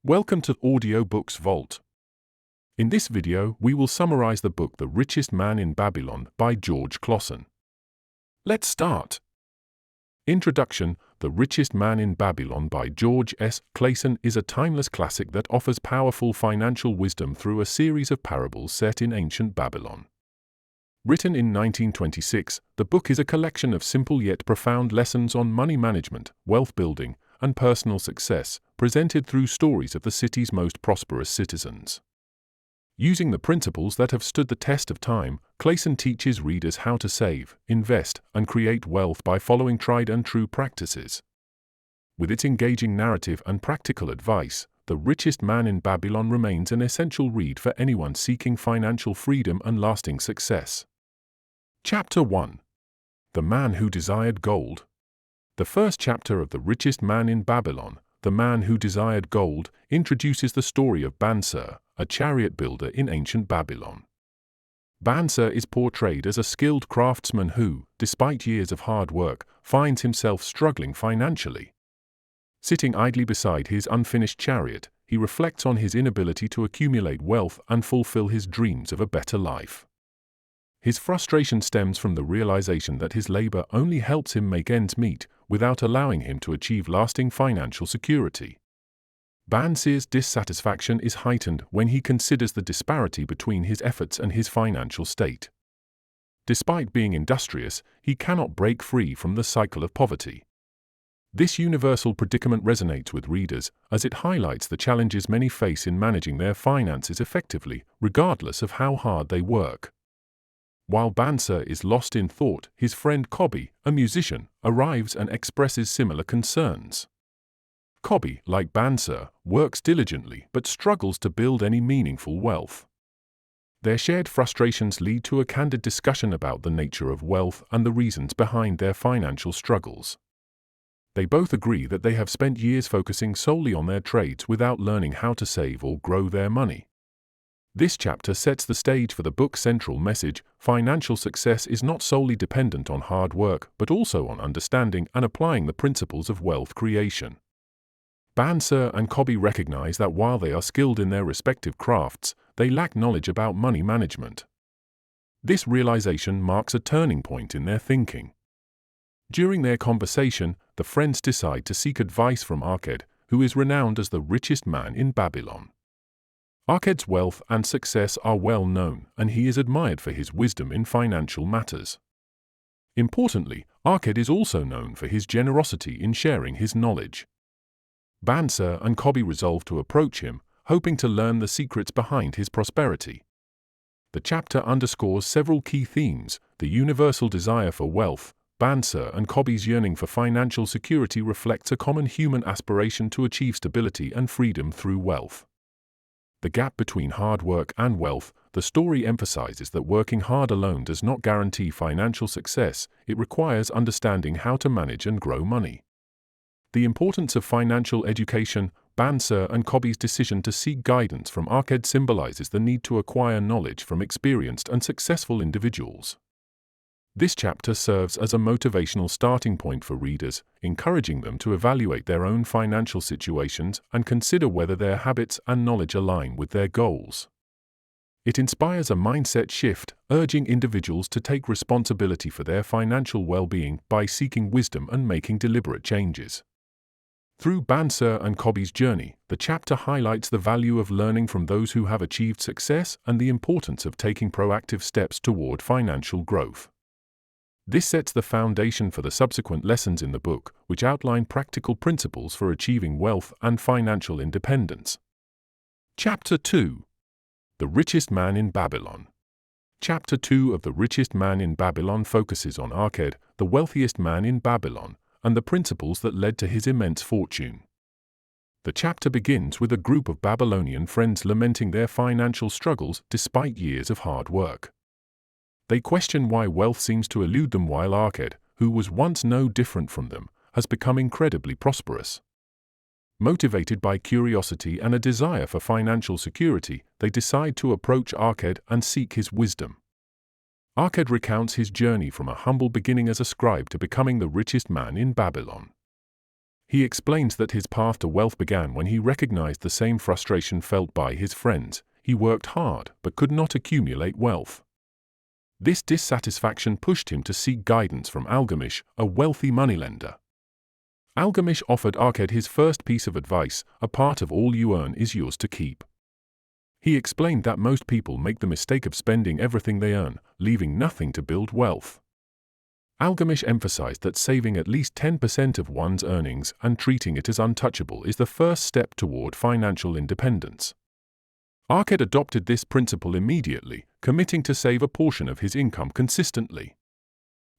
Welcome to Audiobook's Vault. In this video, we will summarize the book The Richest Man in Babylon by George Clason. Let's start. Introduction: The Richest Man in Babylon by George S. Clason is a timeless classic that offers powerful financial wisdom through a series of parables set in ancient Babylon. Written in 1926, the book is a collection of simple yet profound lessons on money management, wealth building, and personal success, presented through stories of the city's most prosperous citizens. Using the principles that have stood the test of time, Clason teaches readers how to save, invest, and create wealth by following tried-and-true practices. With its engaging narrative and practical advice, The Richest Man in Babylon remains an essential read for anyone seeking financial freedom and lasting success. Chapter 1. The Man Who Desired Gold. The first chapter of The Richest Man in Babylon, The Man Who Desired Gold, introduces the story of Bansir, a chariot builder in ancient Babylon. Bansir is portrayed as a skilled craftsman who, despite years of hard work, finds himself struggling financially. Sitting idly beside his unfinished chariot, he reflects on his inability to accumulate wealth and fulfill his dreams of a better life. His frustration stems from the realization that his labor only helps him make ends meet, without allowing him to achieve lasting financial security. Bansir's dissatisfaction is heightened when he considers the disparity between his efforts and his financial state. Despite being industrious, he cannot break free from the cycle of poverty. This universal predicament resonates with readers, as it highlights the challenges many face in managing their finances effectively, regardless of how hard they work. While Bansir is lost in thought, his friend Cobby, a musician, arrives and expresses similar concerns. Cobby, like Bansir, works diligently but struggles to build any meaningful wealth. Their shared frustrations lead to a candid discussion about the nature of wealth and the reasons behind their financial struggles. They both agree that they have spent years focusing solely on their trades without learning how to save or grow their money. This chapter sets the stage for the book's central message: financial success is not solely dependent on hard work, but also on understanding and applying the principles of wealth creation. Bansir and Cobby recognize that while they are skilled in their respective crafts, they lack knowledge about money management. This realization marks a turning point in their thinking. During their conversation, the friends decide to seek advice from Arad, who is renowned as the richest man in Babylon. Arad's wealth and success are well known, and he is admired for his wisdom in financial matters. Importantly, Arad is also known for his generosity in sharing his knowledge. Bansir and Cobby resolve to approach him, hoping to learn the secrets behind his prosperity. The chapter underscores several key themes: the universal desire for wealth. Bansir and Cobby's yearning for financial security reflects a common human aspiration to achieve stability and freedom through wealth. The gap between hard work and wealth. The story emphasizes that working hard alone does not guarantee financial success. It requires understanding how to manage and grow money. The importance of financial education. Bansir and Cobby's decision to seek guidance from Arad symbolizes the need to acquire knowledge from experienced and successful individuals. This chapter serves as a motivational starting point for readers, encouraging them to evaluate their own financial situations and consider whether their habits and knowledge align with their goals. It inspires a mindset shift, urging individuals to take responsibility for their financial well-being by seeking wisdom and making deliberate changes. Through Bansir and Cobby's journey, the chapter highlights the value of learning from those who have achieved success and the importance of taking proactive steps toward financial growth. This sets the foundation for the subsequent lessons in the book, which outline practical principles for achieving wealth and financial independence. Chapter 2. The Richest Man in Babylon. Chapter 2 of The Richest Man in Babylon focuses on Arad, the wealthiest man in Babylon, and the principles that led to his immense fortune. The chapter begins with a group of Babylonian friends lamenting their financial struggles despite years of hard work. They question why wealth seems to elude them while Arad, who was once no different from them, has become incredibly prosperous. Motivated by curiosity and a desire for financial security, they decide to approach Arad and seek his wisdom. Arad recounts his journey from a humble beginning as a scribe to becoming the richest man in Babylon. He explains that his path to wealth began when he recognized the same frustration felt by his friends. He worked hard but could not accumulate wealth. This dissatisfaction pushed him to seek guidance from Algamish, a wealthy moneylender. Algamish offered Arad his first piece of advice: a part of all you earn is yours to keep. He explained that most people make the mistake of spending everything they earn, leaving nothing to build wealth. Algamish emphasized that saving at least 10% of one's earnings and treating it as untouchable is the first step toward financial independence. Arad adopted this principle immediately, committing to save a portion of his income consistently.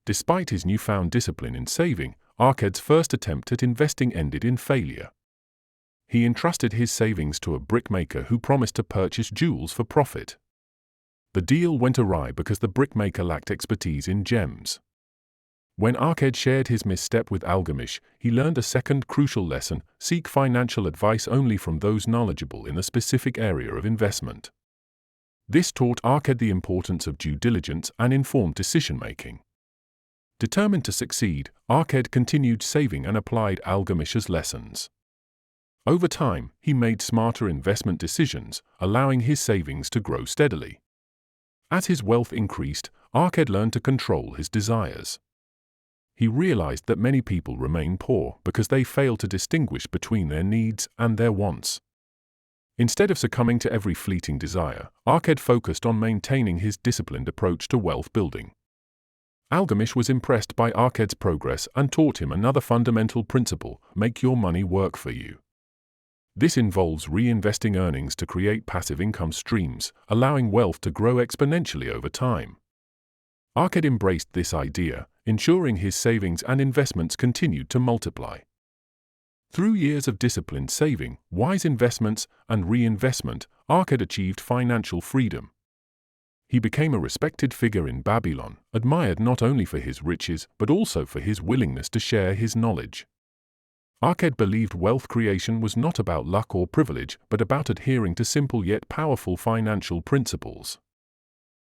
Despite his newfound discipline in saving, Arad's first attempt at investing ended in failure. He entrusted his savings to a brickmaker who promised to purchase jewels for profit. The deal went awry because the brickmaker lacked expertise in gems. When Arad shared his misstep with Algamish, he learned a second crucial lesson: seek financial advice only from those knowledgeable in the specific area of investment. This taught Arad the importance of due diligence and informed decision-making. Determined to succeed, Arad continued saving and applied Algamish's lessons. Over time, he made smarter investment decisions, allowing his savings to grow steadily. As his wealth increased, Arad learned to control his desires. He realized that many people remain poor because they fail to distinguish between their needs and their wants. Instead of succumbing to every fleeting desire, Arad focused on maintaining his disciplined approach to wealth building. Algamish was impressed by Arad's progress and taught him another fundamental principle: make your money work for you. This involves reinvesting earnings to create passive income streams, allowing wealth to grow exponentially over time. Arad embraced this idea, ensuring his savings and investments continued to multiply. Through years of disciplined saving, wise investments, and reinvestment, Arad achieved financial freedom. He became a respected figure in Babylon, admired not only for his riches but also for his willingness to share his knowledge. Arad believed wealth creation was not about luck or privilege, but about adhering to simple yet powerful financial principles.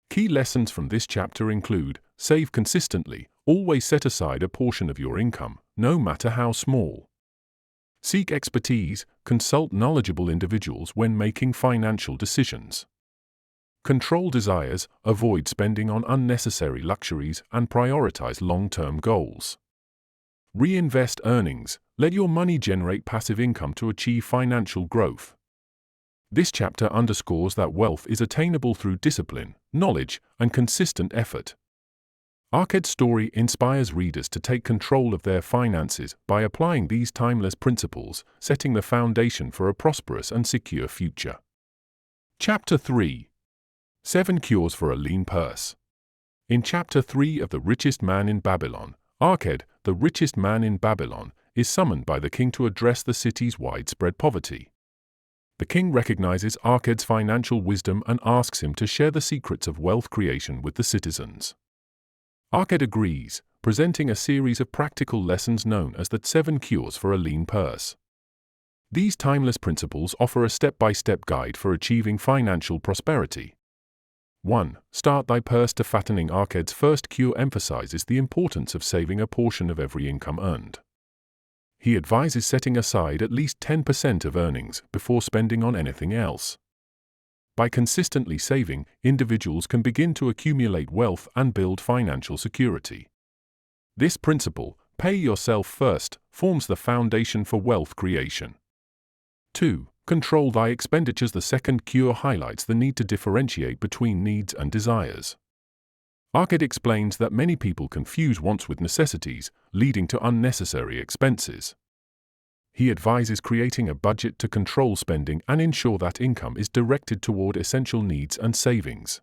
Key lessons from this chapter include: save consistently, always set aside a portion of your income, no matter how small. Seek expertise, consult knowledgeable individuals when making financial decisions. Control desires, avoid spending on unnecessary luxuries, and prioritize long-term goals. Reinvest earnings, let your money generate passive income to achieve financial growth. This chapter underscores that wealth is attainable through discipline, knowledge, and consistent effort. Arad's story inspires readers to take control of their finances by applying these timeless principles, setting the foundation for a prosperous and secure future. Chapter 3: 7 Cures for a Lean Purse. In Chapter 3 of The Richest Man in Babylon, Arad, the richest man in Babylon, is summoned by the king to address the city's widespread poverty. The king recognizes Arad's financial wisdom and asks him to share the secrets of wealth creation with the citizens. Arad agrees, presenting a series of practical lessons known as the 7 Cures for a Lean Purse. These timeless principles offer a step-by-step guide for achieving financial prosperity. 1. Start thy purse to fattening. Arad's first cure emphasizes the importance of saving a portion of every income earned. He advises setting aside at least 10% of earnings before spending on anything else. By consistently saving, individuals can begin to accumulate wealth and build financial security. This principle, pay yourself first, forms the foundation for wealth creation. 2. Control thy expenditures. The second cure highlights the need to differentiate between needs and desires. Arad explains that many people confuse wants with necessities, leading to unnecessary expenses. He advises creating a budget to control spending and ensure that income is directed toward essential needs and savings.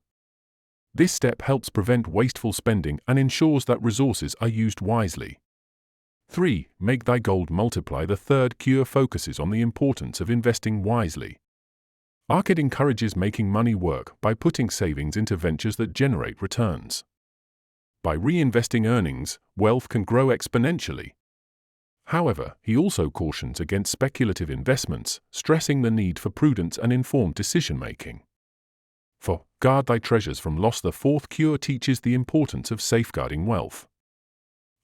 This step helps prevent wasteful spending and ensures that resources are used wisely. 3. Make thy gold multiply. The third cure focuses on the importance of investing wisely. Arad encourages making money work by putting savings into ventures that generate returns. By reinvesting earnings, wealth can grow exponentially. However, he also cautions against speculative investments, stressing the need for prudence and informed decision-making. 4. Guard thy treasures from loss. The fourth cure teaches the importance of safeguarding wealth.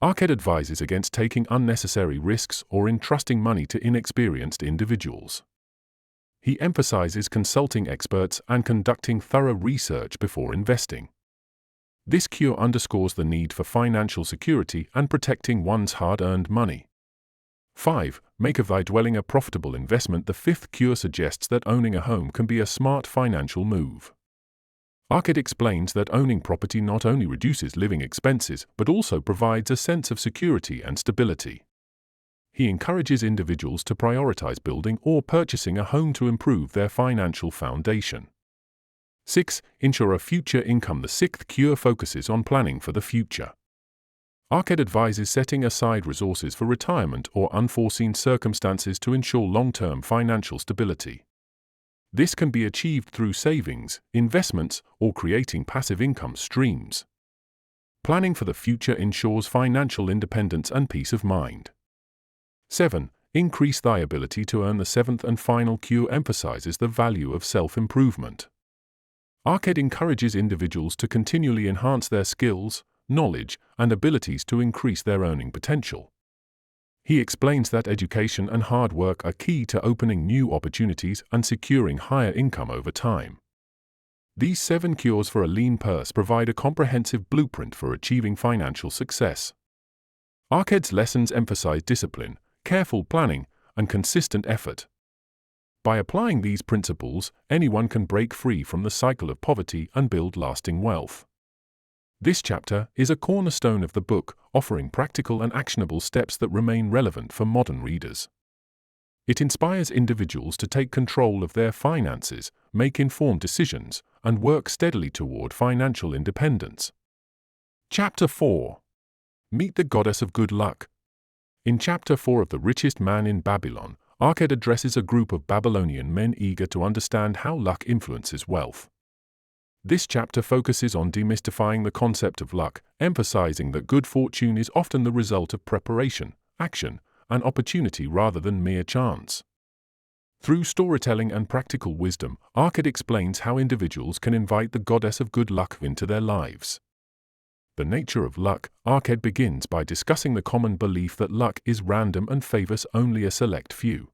Arad advises against taking unnecessary risks or entrusting money to inexperienced individuals. He emphasizes consulting experts and conducting thorough research before investing. This cure underscores the need for financial security and protecting one's hard-earned money. 5. Make of thy dwelling a profitable investment. The fifth cure suggests that owning a home can be a smart financial move. Arad explains that owning property not only reduces living expenses but also provides a sense of security and stability. He encourages individuals to prioritize building or purchasing a home to improve their financial foundation. 6. Ensure a future income. The sixth cure focuses on planning for the future. Arad advises setting aside resources for retirement or unforeseen circumstances to ensure long-term financial stability. This can be achieved through savings, investments, or creating passive income streams. Planning for the future ensures financial independence and peace of mind. 7. Increase thy ability to earn. The seventh and final cure emphasizes the value of self-improvement. Arad encourages individuals to continually enhance their skills, knowledge, and abilities to increase their earning potential. He explains that education and hard work are key to opening new opportunities and securing higher income over time. These 7 cures for a lean purse provide a comprehensive blueprint for achieving financial success. Arad's lessons emphasize discipline, careful planning, and consistent effort. By applying these principles, anyone can break free from the cycle of poverty and build lasting wealth. This chapter is a cornerstone of the book, offering practical and actionable steps that remain relevant for modern readers. It inspires individuals to take control of their finances, make informed decisions, and work steadily toward financial independence. Chapter 4. Meet the Goddess of Good Luck. In Chapter 4 of The Richest Man in Babylon, Arad addresses a group of Babylonian men eager to understand how luck influences wealth. This chapter focuses on demystifying the concept of luck, emphasizing that good fortune is often the result of preparation, action, and opportunity rather than mere chance. Through storytelling and practical wisdom, Arad explains how individuals can invite the goddess of good luck into their lives. The nature of luck. Arad begins by discussing the common belief that luck is random and favors only a select few.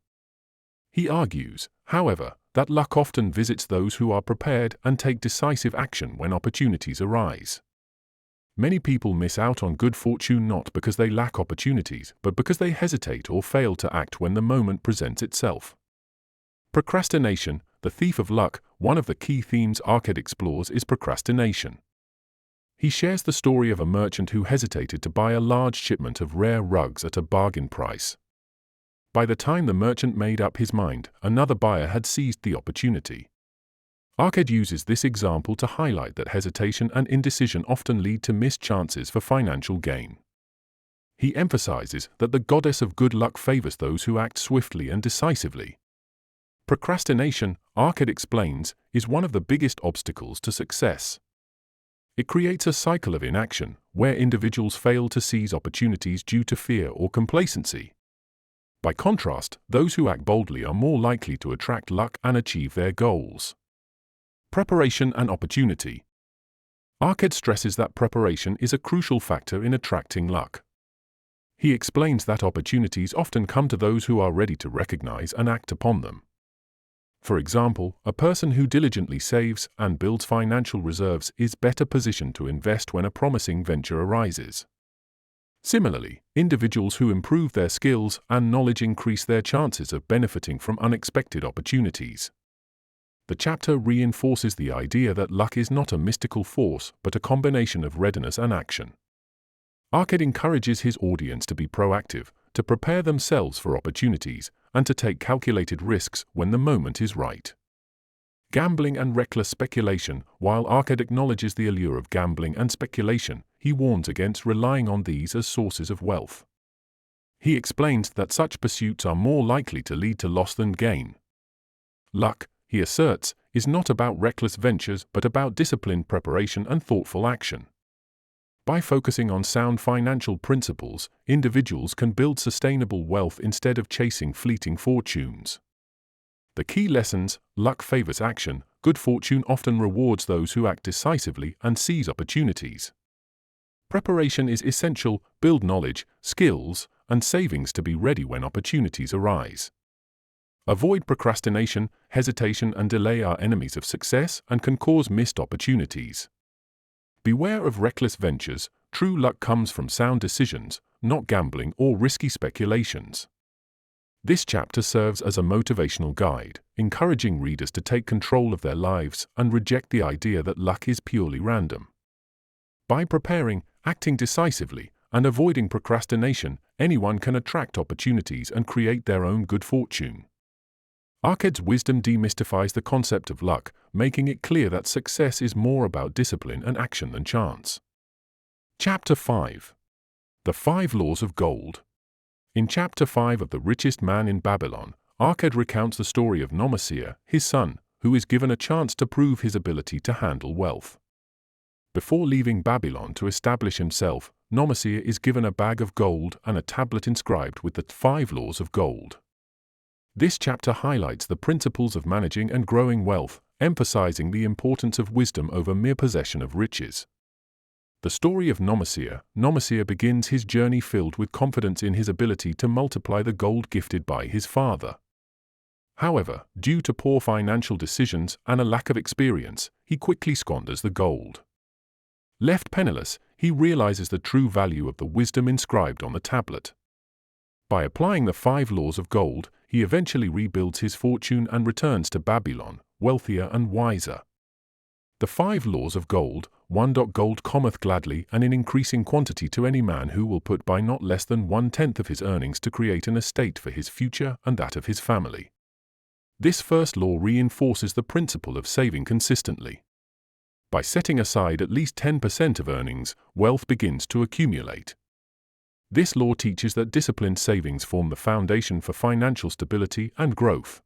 He argues, however, that luck often visits those who are prepared and take decisive action when opportunities arise. Many people miss out on good fortune not because they lack opportunities, but because they hesitate or fail to act when the moment presents itself. Procrastination, the thief of luck. One of the key themes Arad explores is procrastination. He shares the story of a merchant who hesitated to buy a large shipment of rare rugs at a bargain price. By the time the merchant made up his mind, another buyer had seized the opportunity. Arad uses this example to highlight that hesitation and indecision often lead to missed chances for financial gain. He emphasizes that the goddess of good luck favors those who act swiftly and decisively. Procrastination, Arad explains, is one of the biggest obstacles to success. It creates a cycle of inaction, where individuals fail to seize opportunities due to fear or complacency. By contrast, those who act boldly are more likely to attract luck and achieve their goals. Preparation and opportunity. Arad stresses that preparation is a crucial factor in attracting luck. He explains that opportunities often come to those who are ready to recognize and act upon them. For example, a person who diligently saves and builds financial reserves is better positioned to invest when a promising venture arises. Similarly, individuals who improve their skills and knowledge increase their chances of benefiting from unexpected opportunities. The chapter reinforces the idea that luck is not a mystical force but a combination of readiness and action. Arad encourages his audience to be proactive, to prepare themselves for opportunities, and to take calculated risks when the moment is right. Gambling and reckless speculation. While Arad acknowledges the allure of gambling and speculation, he warns against relying on these as sources of wealth. He explains that such pursuits are more likely to lead to loss than gain. Luck, he asserts, is not about reckless ventures but about disciplined preparation and thoughtful action. By focusing on sound financial principles, individuals can build sustainable wealth instead of chasing fleeting fortunes. The key lessons: luck favors action, good fortune often rewards those who act decisively and seize opportunities. Preparation is essential. Build knowledge, skills, and savings to be ready when opportunities arise. Avoid procrastination. Hesitation and delay are enemies of success and can cause missed opportunities. Beware of reckless ventures. True luck comes from sound decisions, not gambling or risky speculations. This chapter serves as a motivational guide, encouraging readers to take control of their lives and reject the idea that luck is purely random. By preparing, acting decisively, and avoiding procrastination, anyone can attract opportunities and create their own good fortune. Arad's wisdom demystifies the concept of luck, making it clear that success is more about discipline and action than chance. Chapter 5. The 5 Laws of Gold. In Chapter 5 of The Richest Man in Babylon, Arad recounts the story of Nomasiah, his son, who is given a chance to prove his ability to handle wealth. Before leaving Babylon to establish himself, Nomasiah is given a bag of gold and a tablet inscribed with the 5 Laws of Gold. This chapter highlights the principles of managing and growing wealth, emphasizing the importance of wisdom over mere possession of riches. The story of Nomasiah begins his journey filled with confidence in his ability to multiply the gold gifted by his father. However, due to poor financial decisions and a lack of experience, he quickly squanders the gold. Left penniless, he realizes the true value of the wisdom inscribed on the tablet. By applying the 5 Laws of Gold, he eventually rebuilds his fortune and returns to Babylon, wealthier and wiser. The 5 Laws of Gold. 1. Gold cometh gladly and in increasing quantity to any man who will put by not less than 1/10 of his earnings to create an estate for his future and that of his family. This first law reinforces the principle of saving consistently. By setting aside at least 10% of earnings, wealth begins to accumulate. This law teaches that disciplined savings form the foundation for financial stability and growth.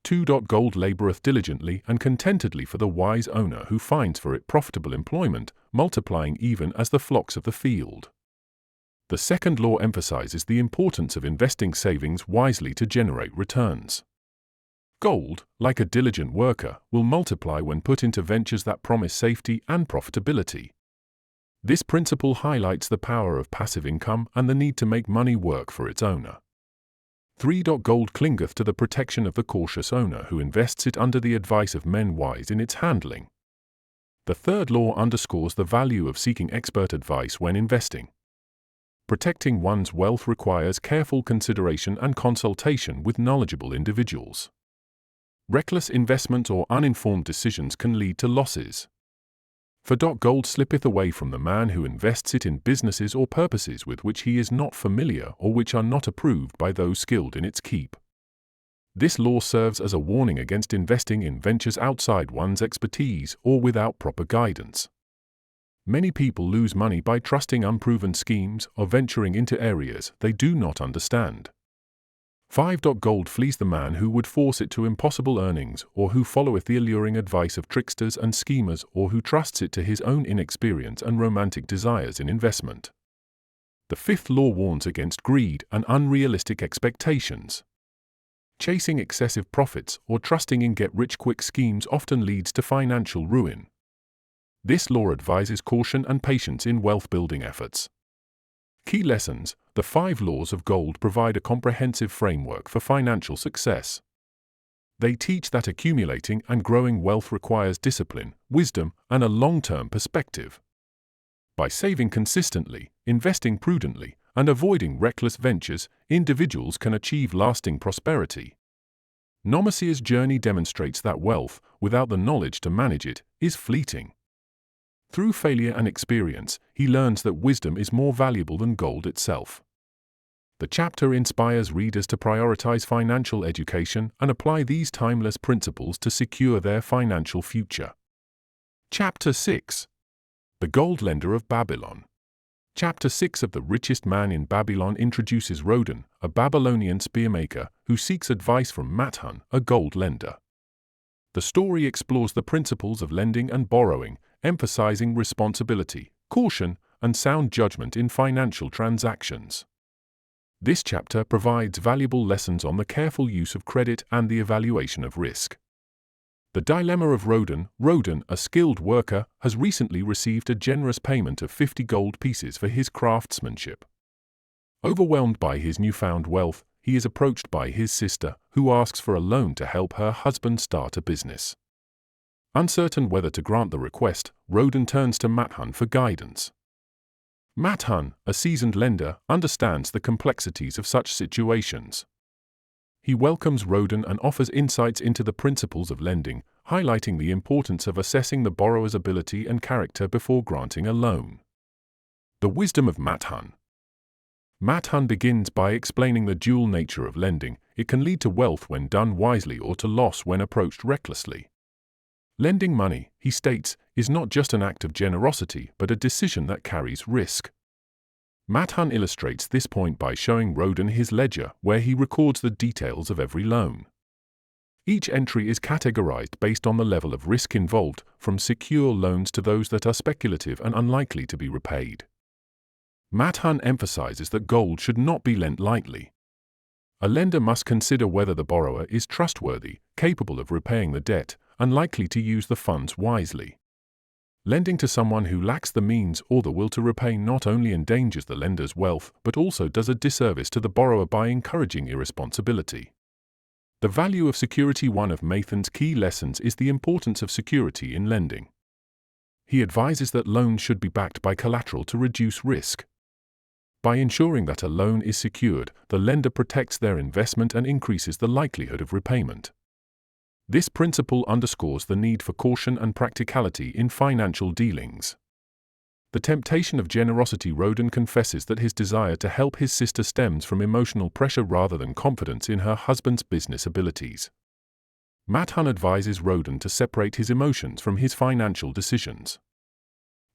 2. Gold laboureth diligently and contentedly for the wise owner who finds for it profitable employment, multiplying even as the flocks of the field. The second law emphasizes the importance of investing savings wisely to generate returns. Gold, like a diligent worker, will multiply when put into ventures that promise safety and profitability. This principle highlights the power of passive income and the need to make money work for its owner. 3. Gold clingeth to the protection of the cautious owner who invests it under the advice of men wise in its handling. The third law underscores the value of seeking expert advice when investing. Protecting one's wealth requires careful consideration and consultation with knowledgeable individuals. Reckless investment or uninformed decisions can lead to losses. For gold slippeth away from the man who invests it in businesses or purposes with which he is not familiar or which are not approved by those skilled in its keep. This law serves as a warning against investing in ventures outside one's expertise or without proper guidance. Many people lose money by trusting unproven schemes or venturing into areas they do not understand. 5. Gold flees the man who would force it to impossible earnings or who followeth the alluring advice of tricksters and schemers or who trusts it to his own inexperience and romantic desires in investment. The 5th law warns against greed and unrealistic expectations. Chasing excessive profits or trusting in get-rich-quick schemes often leads to financial ruin. This law advises caution and patience in wealth-building efforts. Key lessons. The 5 Laws of Gold provide a comprehensive framework for financial success. They teach that accumulating and growing wealth requires discipline, wisdom, and a long-term perspective. By saving consistently, investing prudently, and avoiding reckless ventures, individuals can achieve lasting prosperity. Nomasiah's journey demonstrates that wealth, without the knowledge to manage it, is fleeting. Through failure and experience, he learns that wisdom is more valuable than gold itself. The chapter inspires readers to prioritize financial education and apply these timeless principles to secure their financial future. Chapter 6. The Gold Lender of Babylon. Chapter 6 of The Richest Man in Babylon introduces Rodan, a Babylonian spearmaker, who seeks advice from Mathun, a gold lender. The story explores the principles of lending and borrowing, emphasizing responsibility, caution, and sound judgment in financial transactions. This chapter provides valuable lessons on the careful use of credit and the evaluation of risk. The dilemma of Rodan. Rodan, a skilled worker, has recently received a generous payment of 50 gold pieces for his craftsmanship. Overwhelmed by his newfound wealth, he is approached by his sister, who asks for a loan to help her husband start a business. Uncertain whether to grant the request, Rodan turns to Mathun for guidance. Mathun, a seasoned lender, understands the complexities of such situations. He welcomes Rodan and offers insights into the principles of lending, highlighting the importance of assessing the borrower's ability and character before granting a loan. The wisdom of Mathun. Mathun begins by explaining the dual nature of lending. It can lead to wealth when done wisely or to loss when approached recklessly. Lending money, he states, is not just an act of generosity but a decision that carries risk. Mathun illustrates this point by showing Rodan his ledger, where he records the details of every loan. Each entry is categorized based on the level of risk involved, from secure loans to those that are speculative and unlikely to be repaid. Mathun emphasizes that gold should not be lent lightly. A lender must consider whether the borrower is trustworthy, capable of repaying the debt, and likely to use the funds wisely. Lending to someone who lacks the means or the will to repay not only endangers the lender's wealth but also does a disservice to the borrower by encouraging irresponsibility. The value of security. One of Mathun's key lessons is the importance of security in lending. He advises that loans should be backed by collateral to reduce risk. By ensuring that a loan is secured, the lender protects their investment and increases the likelihood of repayment. This principle underscores the need for caution and practicality in financial dealings. The temptation of generosity. Rodan confesses that his desire to help his sister stems from emotional pressure rather than confidence in her husband's business abilities. Mathun advises Rodan to separate his emotions from his financial decisions.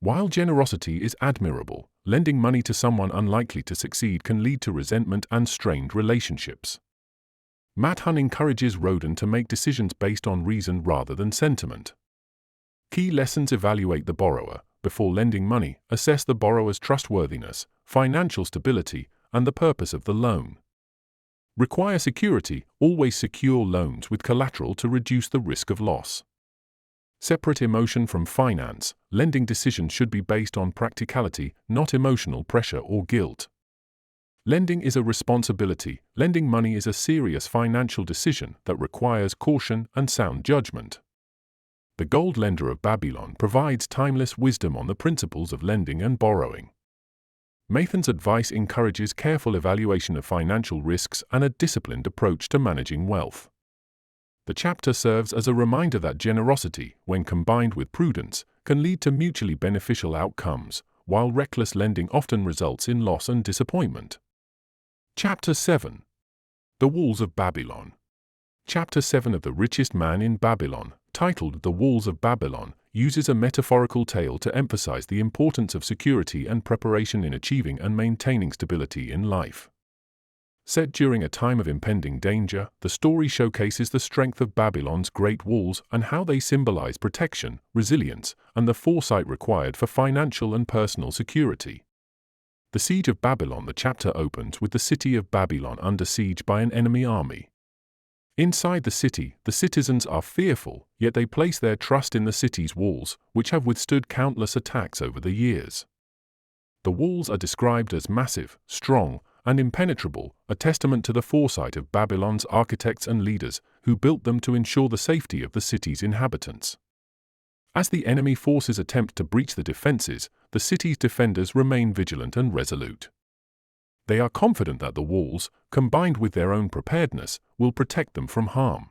While generosity is admirable, lending money to someone unlikely to succeed can lead to resentment and strained relationships. Mathun encourages Rodan to make decisions based on reason rather than sentiment. Key lessons: evaluate the borrower. Before lending money, assess the borrower's trustworthiness, financial stability, and the purpose of the loan. Require security. Always secure loans with collateral to reduce the risk of loss. Separate emotion from finance. Lending decisions should be based on practicality, not emotional pressure or guilt. Lending is a responsibility. Lending money is a serious financial decision that requires caution and sound judgment. The Gold Lender of Babylon provides timeless wisdom on the principles of lending and borrowing. Mathun's advice encourages careful evaluation of financial risks and a disciplined approach to managing wealth. The chapter serves as a reminder that generosity, when combined with prudence, can lead to mutually beneficial outcomes, while reckless lending often results in loss and disappointment. Chapter 7. The Walls of Babylon. Chapter 7 of The Richest Man in Babylon, titled The Walls of Babylon, uses a metaphorical tale to emphasize the importance of security and preparation in achieving and maintaining stability in life. Set during a time of impending danger, the story showcases the strength of Babylon's great walls and how they symbolize protection, resilience, and the foresight required for financial and personal security. The Siege of Babylon. The chapter opens with the city of Babylon under siege by an enemy army. Inside the city, the citizens are fearful, yet they place their trust in the city's walls, which have withstood countless attacks over the years. The walls are described as massive, strong, and impenetrable, a testament to the foresight of Babylon's architects and leaders, who built them to ensure the safety of the city's inhabitants. As the enemy forces attempt to breach the defenses, the city's defenders remain vigilant and resolute. They are confident that the walls, combined with their own preparedness, will protect them from harm.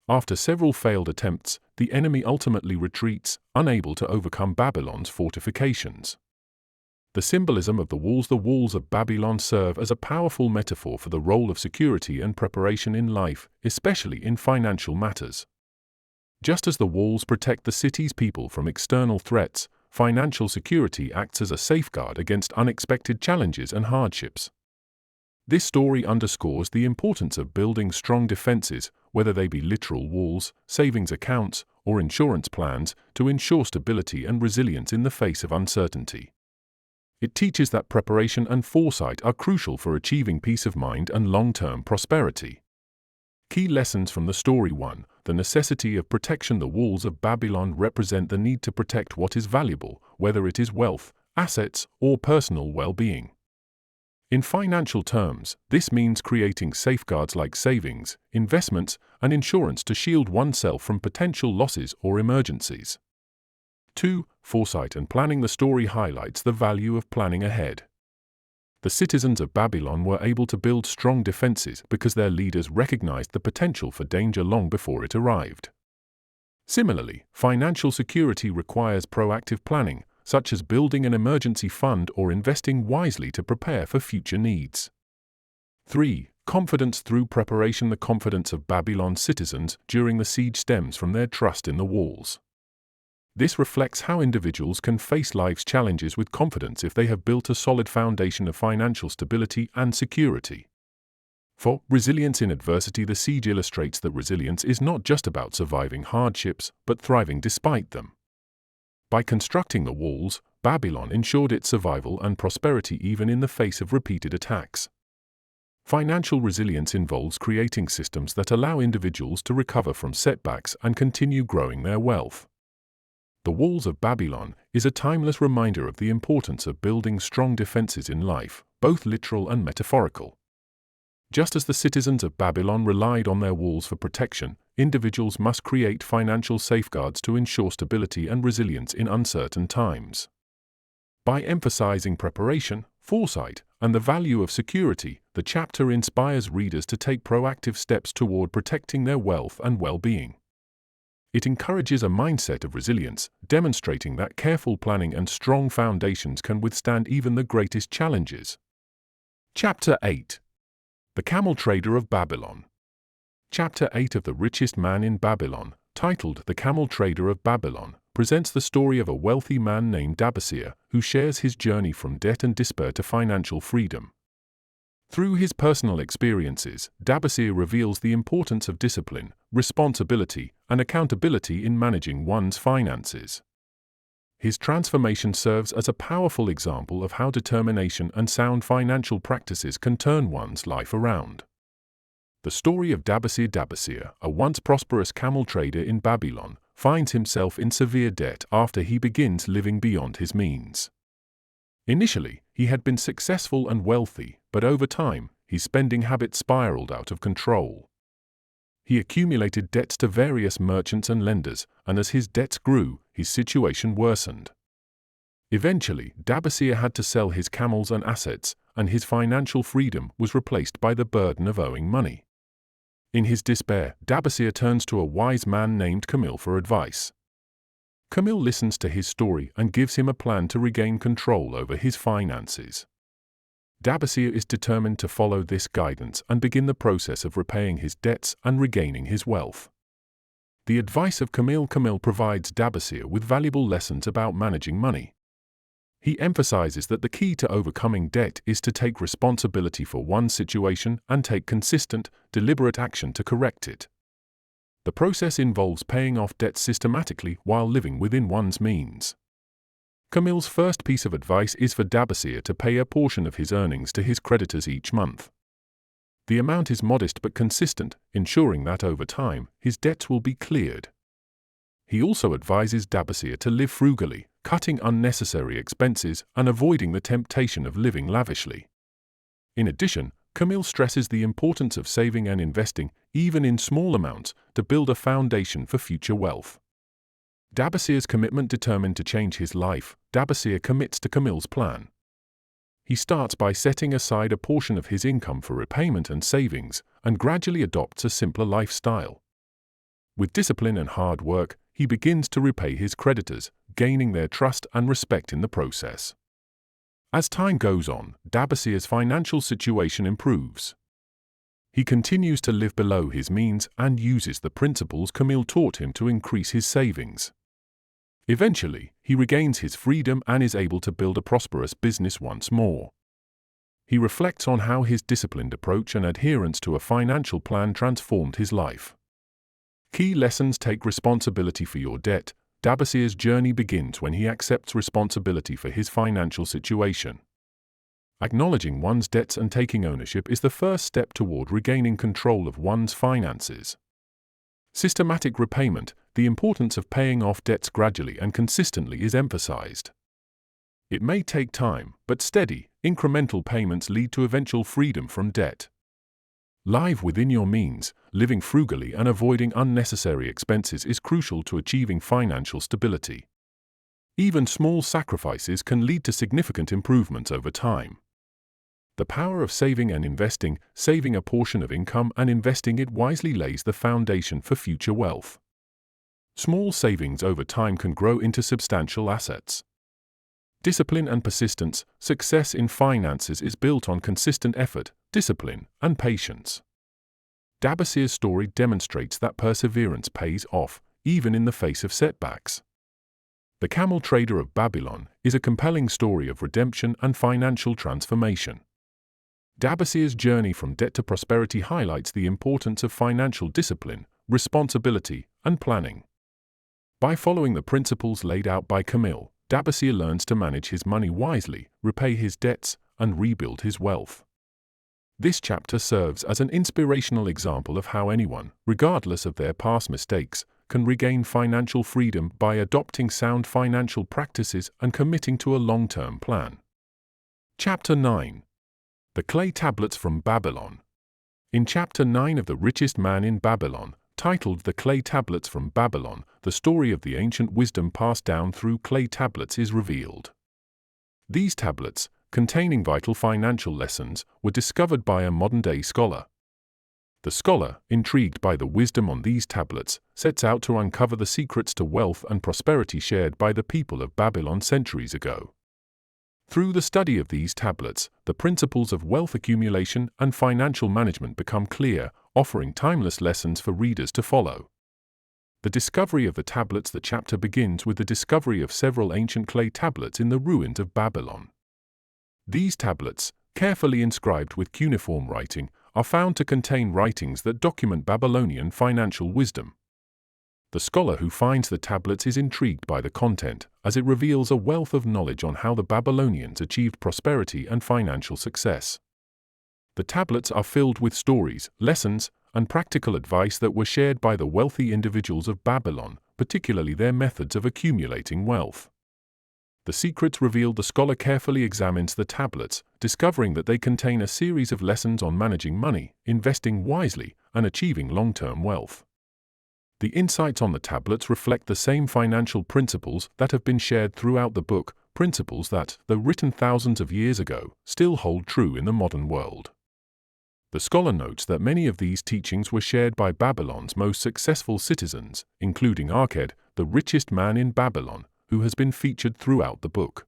After several failed attempts, the enemy ultimately retreats, unable to overcome Babylon's fortifications. The symbolism of the walls of Babylon serve as a powerful metaphor for the role of security and preparation in life, especially in financial matters. Just as the walls protect the city's people from external threats, financial security acts as a safeguard against unexpected challenges and hardships. This story underscores the importance of building strong defenses, whether they be literal walls, savings accounts, or insurance plans, to ensure stability and resilience in the face of uncertainty. It teaches that preparation and foresight are crucial for achieving peace of mind and long-term prosperity. Key lessons from the story. 1. The necessity of protection. The walls of Babylon represent the need to protect what is valuable, whether it is wealth, assets, or personal well-being. In financial terms, this means creating safeguards like savings, investments, and insurance to shield oneself from potential losses or emergencies. 2. Foresight and planning. The story highlights the value of planning ahead. The citizens of Babylon were able to build strong defenses because their leaders recognized the potential for danger long before it arrived. Similarly, financial security requires proactive planning, such as building an emergency fund or investing wisely to prepare for future needs. 3. Confidence through preparation. The confidence of Babylon's citizens during the siege stems from their trust in the walls. This reflects how individuals can face life's challenges with confidence if they have built a solid foundation of financial stability and security. 4. Resilience in adversity. The siege illustrates that resilience is not just about surviving hardships, but thriving despite them. By constructing the walls, Babylon ensured its survival and prosperity even in the face of repeated attacks. Financial resilience involves creating systems that allow individuals to recover from setbacks and continue growing their wealth. The Walls of Babylon is a timeless reminder of the importance of building strong defenses in life, both literal and metaphorical. Just as the citizens of Babylon relied on their walls for protection, individuals must create financial safeguards to ensure stability and resilience in uncertain times. By emphasizing preparation, foresight, and the value of security, the chapter inspires readers to take proactive steps toward protecting their wealth and well-being. It encourages a mindset of resilience, demonstrating that careful planning and strong foundations can withstand even the greatest challenges. Chapter 8. The Camel Trader of Babylon. Chapter 8 of The Richest Man in Babylon, titled The Camel Trader of Babylon, presents the story of a wealthy man named Dabasir, who shares his journey from debt and despair to financial freedom. Through his personal experiences, Dabasir reveals the importance of discipline, responsibility, and accountability in managing one's finances. His transformation serves as a powerful example of how determination and sound financial practices can turn one's life around. The story of Dabasir, a once prosperous camel trader in Babylon, finds himself in severe debt after he begins living beyond his means. Initially, he had been successful and wealthy, but over time, his spending habits spiraled out of control. He accumulated debts to various merchants and lenders, and as his debts grew, his situation worsened. Eventually, Dabasir had to sell his camels and assets, and his financial freedom was replaced by the burden of owing money. In his despair, Dabasir turns to a wise man named Camel for advice. Camel listens to his story and gives him a plan to regain control over his finances. Dabasir is determined to follow this guidance and begin the process of repaying his debts and regaining his wealth. The advice of Camel provides Dabasir with valuable lessons about managing money. He emphasizes that the key to overcoming debt is to take responsibility for one's situation and take consistent, deliberate action to correct it. The process involves paying off debts systematically while living within one's means. Camel's first piece of advice is for Dabasir to pay a portion of his earnings to his creditors each month. The amount is modest but consistent, ensuring that over time, his debts will be cleared. He also advises Dabasir to live frugally, cutting unnecessary expenses and avoiding the temptation of living lavishly. In addition, Camel stresses the importance of saving and investing, even in small amounts, to build a foundation for future wealth. Dabasir's commitment determined to change his life, Dabasir commits to Camel's plan. He starts by setting aside a portion of his income for repayment and savings, and gradually adopts a simpler lifestyle. With discipline and hard work, he begins to repay his creditors, gaining their trust and respect in the process. As time goes on, Dabasir's financial situation improves. He continues to live below his means and uses the principles Camel taught him to increase his savings. Eventually, he regains his freedom and is able to build a prosperous business once more. He reflects on how his disciplined approach and adherence to a financial plan transformed his life. Key lessons: take responsibility for your debt. Dabasir's journey begins when he accepts responsibility for his financial situation. Acknowledging one's debts and taking ownership is the first step toward regaining control of one's finances. Systematic repayment, the importance of paying off debts gradually and consistently, is emphasized. It may take time, but steady, incremental payments lead to eventual freedom from debt. Live within your means, living frugally and avoiding unnecessary expenses is crucial to achieving financial stability. Even small sacrifices can lead to significant improvements over time. The power of saving and investing, saving a portion of income and investing it wisely lays the foundation for future wealth. Small savings over time can grow into substantial assets. Discipline and persistence, success in finances is built on consistent effort, discipline, and patience. Dabasir's story demonstrates that perseverance pays off, even in the face of setbacks. The Camel Trader of Babylon is a compelling story of redemption and financial transformation. Dabasir's journey from debt to prosperity highlights the importance of financial discipline, responsibility, and planning. By following the principles laid out by Camel, Dabasir learns to manage his money wisely, repay his debts, and rebuild his wealth. This chapter serves as an inspirational example of how anyone, regardless of their past mistakes, can regain financial freedom by adopting sound financial practices and committing to a long-term plan. Chapter 9. The Clay Tablets from Babylon. In Chapter 9 of The Richest Man in Babylon, titled The Clay Tablets from Babylon, the story of the ancient wisdom passed down through clay tablets is revealed. These tablets, containing vital financial lessons, were discovered by a modern-day scholar. The scholar, intrigued by the wisdom on these tablets, sets out to uncover the secrets to wealth and prosperity shared by the people of Babylon centuries ago. Through the study of these tablets, the principles of wealth accumulation and financial management become clear, offering timeless lessons for readers to follow. The discovery of the tablets. The chapter begins with the discovery of several ancient clay tablets in the ruins of Babylon. These tablets, carefully inscribed with cuneiform writing, are found to contain writings that document Babylonian financial wisdom. The scholar who finds the tablets is intrigued by the content, as it reveals a wealth of knowledge on how the Babylonians achieved prosperity and financial success. The tablets are filled with stories, lessons, and practical advice that were shared by the wealthy individuals of Babylon, particularly their methods of accumulating wealth. The secrets revealed. The scholar carefully examines the tablets, discovering that they contain a series of lessons on managing money, investing wisely, and achieving long-term wealth. The insights on the tablets reflect the same financial principles that have been shared throughout the book, principles that, though written thousands of years ago, still hold true in the modern world. The scholar notes that many of these teachings were shared by Babylon's most successful citizens, including Arad, the richest man in Babylon, who has been featured throughout the book.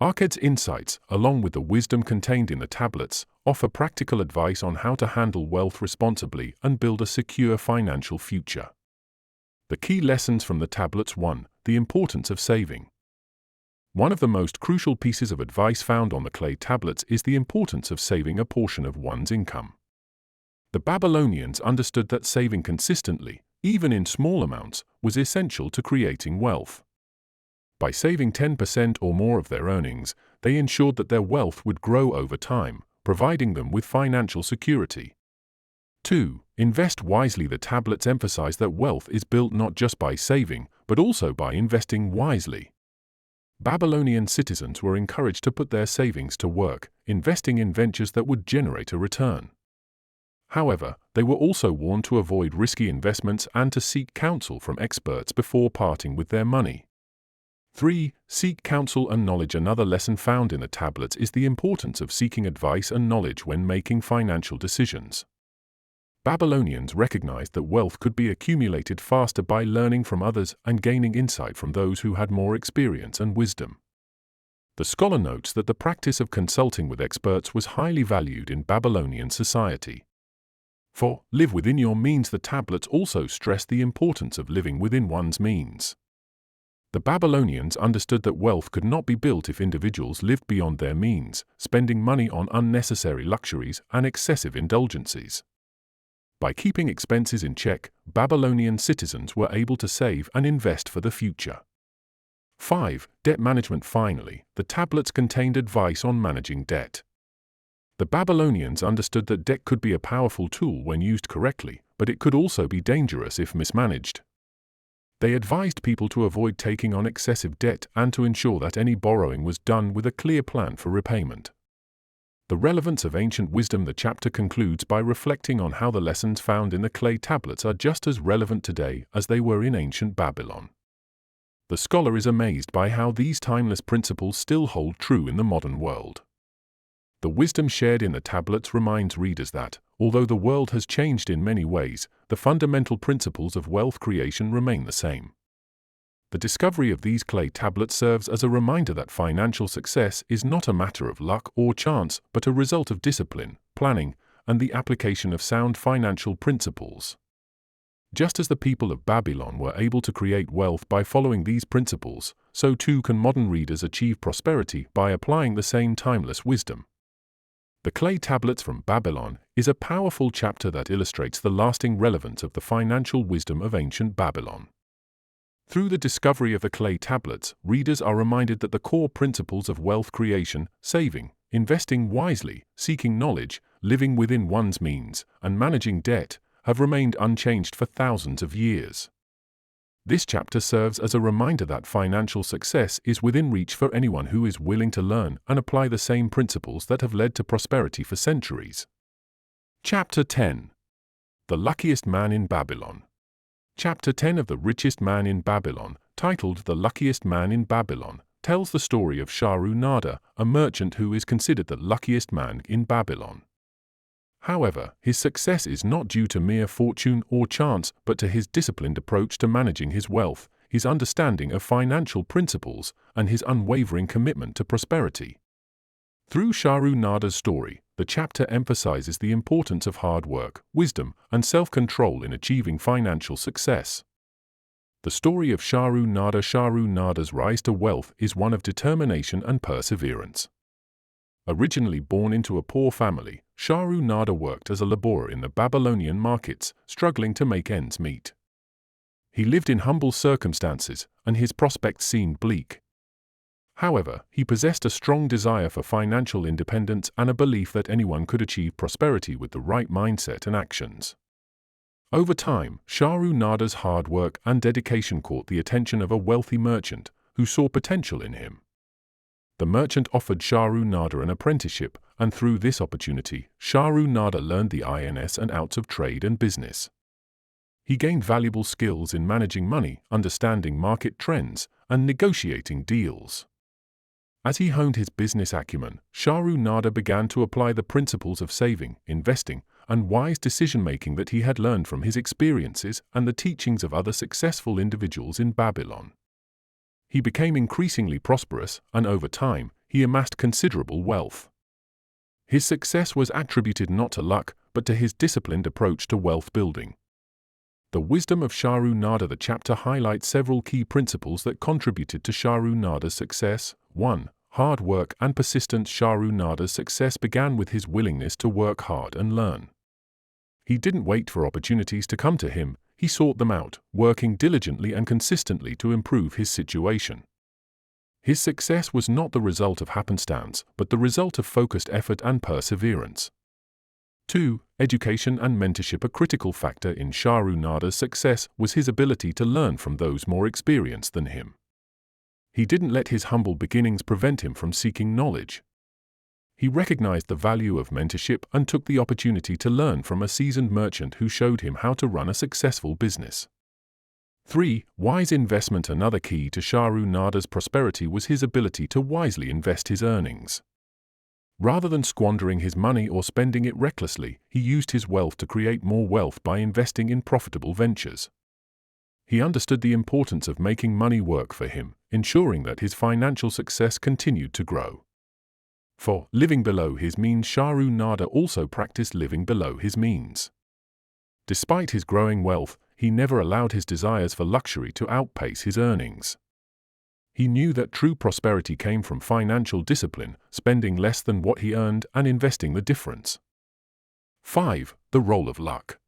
Arad's insights, along with the wisdom contained in the tablets, offer practical advice on how to handle wealth responsibly and build a secure financial future. The key lessons from the tablets. 1. The importance of saving. One of the most crucial pieces of advice found on the clay tablets is the importance of saving a portion of one's income. The Babylonians understood that saving consistently, even in small amounts, was essential to creating wealth. By saving 10% or more of their earnings, they ensured that their wealth would grow over time, providing them with financial security. 2. Invest wisely. The tablets emphasize that wealth is built not just by saving, but also by investing wisely. Babylonian citizens were encouraged to put their savings to work, investing in ventures that would generate a return. However, they were also warned to avoid risky investments and to seek counsel from experts before parting with their money. 3. Seek counsel and knowledge. Another lesson found in the tablets is the importance of seeking advice and knowledge when making financial decisions. Babylonians recognized that wealth could be accumulated faster by learning from others and gaining insight from those who had more experience and wisdom. The scholar notes that the practice of consulting with experts was highly valued in Babylonian society. 4. Live within your means. The tablets also stress the importance of living within one's means. The Babylonians understood that wealth could not be built if individuals lived beyond their means, spending money on unnecessary luxuries and excessive indulgences. By keeping expenses in check, Babylonian citizens were able to save and invest for the future. 5. Debt management. Finally, the tablets contained advice on managing debt. The Babylonians understood that debt could be a powerful tool when used correctly, but it could also be dangerous if mismanaged. They advised people to avoid taking on excessive debt and to ensure that any borrowing was done with a clear plan for repayment. The relevance of ancient wisdom. The chapter concludes by reflecting on how the lessons found in the clay tablets are just as relevant today as they were in ancient Babylon. The scholar is amazed by how these timeless principles still hold true in the modern world. The wisdom shared in the tablets reminds readers that, although the world has changed in many ways, the fundamental principles of wealth creation remain the same. The discovery of these clay tablets serves as a reminder that financial success is not a matter of luck or chance, but a result of discipline, planning, and the application of sound financial principles. Just as the people of Babylon were able to create wealth by following these principles, so too can modern readers achieve prosperity by applying the same timeless wisdom. The Clay Tablets from Babylon is a powerful chapter that illustrates the lasting relevance of the financial wisdom of ancient Babylon. Through the discovery of the clay tablets, readers are reminded that the core principles of wealth creation, saving, investing wisely, seeking knowledge, living within one's means, and managing debt, have remained unchanged for thousands of years. This chapter serves as a reminder that financial success is within reach for anyone who is willing to learn and apply the same principles that have led to prosperity for centuries. Chapter 10. The Luckiest Man in Babylon. Chapter 10 of The Richest Man in Babylon, titled The Luckiest Man in Babylon, tells the story of Sharu-Nada, a merchant who is considered the luckiest man in Babylon. However, his success is not due to mere fortune or chance, but to his disciplined approach to managing his wealth, his understanding of financial principles, and his unwavering commitment to prosperity. Through Sharu-Nada's story, the chapter emphasizes the importance of hard work, wisdom, and self-control in achieving financial success. The story of Sharu-Nada's rise to wealth is one of determination and perseverance. Originally born into a poor family, Sharu-Nada worked as a laborer in the Babylonian markets, struggling to make ends meet. He lived in humble circumstances, and his prospects seemed bleak. However, he possessed a strong desire for financial independence and a belief that anyone could achieve prosperity with the right mindset and actions. Over time, Sharu-Nada's hard work and dedication caught the attention of a wealthy merchant, who saw potential in him. The merchant offered Sharu-Nada an apprenticeship, and through this opportunity, Sharu-Nada learned the ins and outs of trade and business. He gained valuable skills in managing money, understanding market trends, and negotiating deals. As he honed his business acumen, Sharu-Nada began to apply the principles of saving, investing, and wise decision-making that he had learned from his experiences and the teachings of other successful individuals in Babylon. He became increasingly prosperous, and over time, he amassed considerable wealth. His success was attributed not to luck, but to his disciplined approach to wealth building. The wisdom of Sharu-Nada. The chapter highlights several key principles that contributed to Sharu-Nada's success. 1. Hard work and persistence. Sharu-Nada's success began with his willingness to work hard and learn. He didn't wait for opportunities to come to him. He sought them out, working diligently and consistently to improve his situation. His success was not the result of happenstance, but the result of focused effort and perseverance. 2. Education and mentorship. A critical factor in Sharu-Nada's success was his ability to learn from those more experienced than him. He didn't let his humble beginnings prevent him from seeking knowledge. He recognized the value of mentorship and took the opportunity to learn from a seasoned merchant who showed him how to run a successful business. 3. Wise investment. Another key to Sharu-Nada's prosperity was his ability to wisely invest his earnings. Rather than squandering his money or spending it recklessly, he used his wealth to create more wealth by investing in profitable ventures. He understood the importance of making money work for him, ensuring that his financial success continued to grow. 4. Living below his means. Sharu-Nada also practiced living below his means. Despite his growing wealth, he never allowed his desires for luxury to outpace his earnings. He knew that true prosperity came from financial discipline, spending less than what he earned and investing the difference. 5. The role of luck.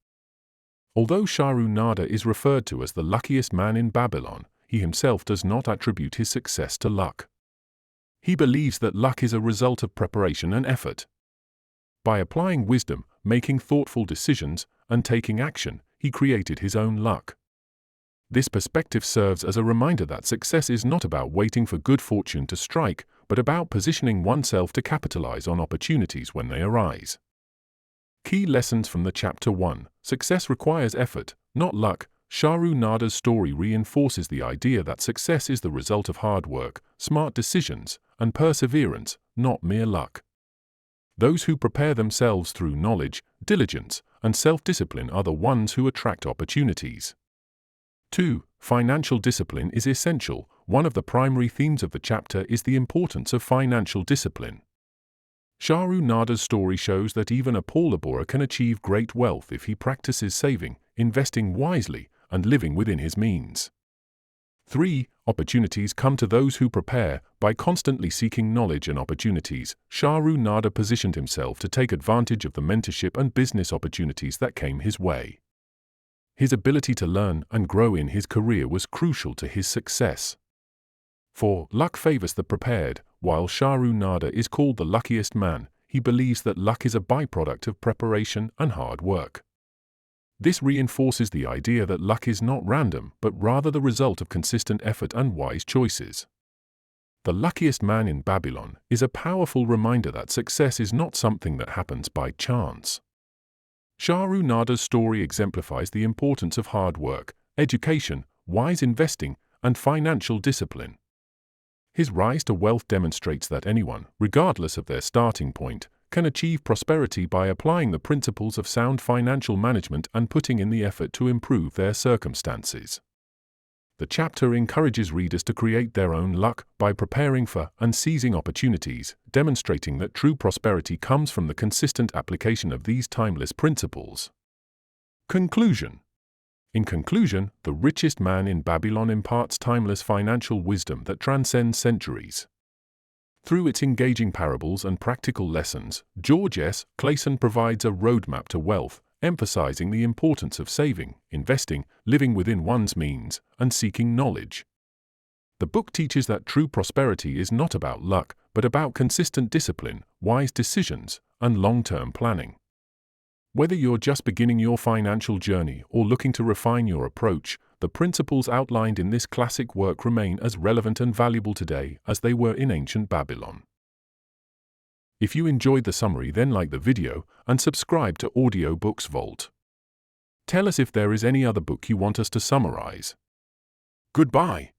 Although Sharu-Nada is referred to as the luckiest man in Babylon, he himself does not attribute his success to luck. He believes that luck is a result of preparation and effort. By applying wisdom, making thoughtful decisions, and taking action, he created his own luck. This perspective serves as a reminder that success is not about waiting for good fortune to strike, but about positioning oneself to capitalize on opportunities when they arise. Key lessons from the Chapter 1. Success requires effort, not luck. Charu Nada's story reinforces the idea that success is the result of hard work, smart decisions, and perseverance, not mere luck. Those who prepare themselves through knowledge, diligence, and self-discipline are the ones who attract opportunities. 2. Financial discipline is essential. One of the primary themes of the chapter is the importance of financial discipline. Charu Nada's story shows that even a poor laborer can achieve great wealth if he practices saving, investing wisely, and living within his means. 3. Opportunities come to those who prepare. By constantly seeking knowledge and opportunities, Charu Nada positioned himself to take advantage of the mentorship and business opportunities that came his way. His ability to learn and grow in his career was crucial to his success. 4. Luck favors the prepared. While Charu Nada is called the luckiest man, he believes that luck is a byproduct of preparation and hard work. This reinforces the idea that luck is not random, but rather the result of consistent effort and wise choices. The luckiest man in Babylon is a powerful reminder that success is not something that happens by chance. Charu Nada's story exemplifies the importance of hard work, education, wise investing, and financial discipline. His rise to wealth demonstrates that anyone, regardless of their starting point, can achieve prosperity by applying the principles of sound financial management and putting in the effort to improve their circumstances. The chapter encourages readers to create their own luck by preparing for and seizing opportunities, demonstrating that true prosperity comes from the consistent application of these timeless principles. Conclusion. In conclusion, The Richest Man in Babylon imparts timeless financial wisdom that transcends centuries. Through its engaging parables and practical lessons, George S. Clason provides a roadmap to wealth, emphasizing the importance of saving, investing, living within one's means, and seeking knowledge. The book teaches that true prosperity is not about luck, but about consistent discipline, wise decisions, and long-term planning. Whether you're just beginning your financial journey or looking to refine your approach, the principles outlined in this classic work remain as relevant and valuable today as they were in ancient Babylon. If you enjoyed the summary, then like the video and subscribe to Audiobooks Vault. Tell us if there is any other book you want us to summarize. Goodbye.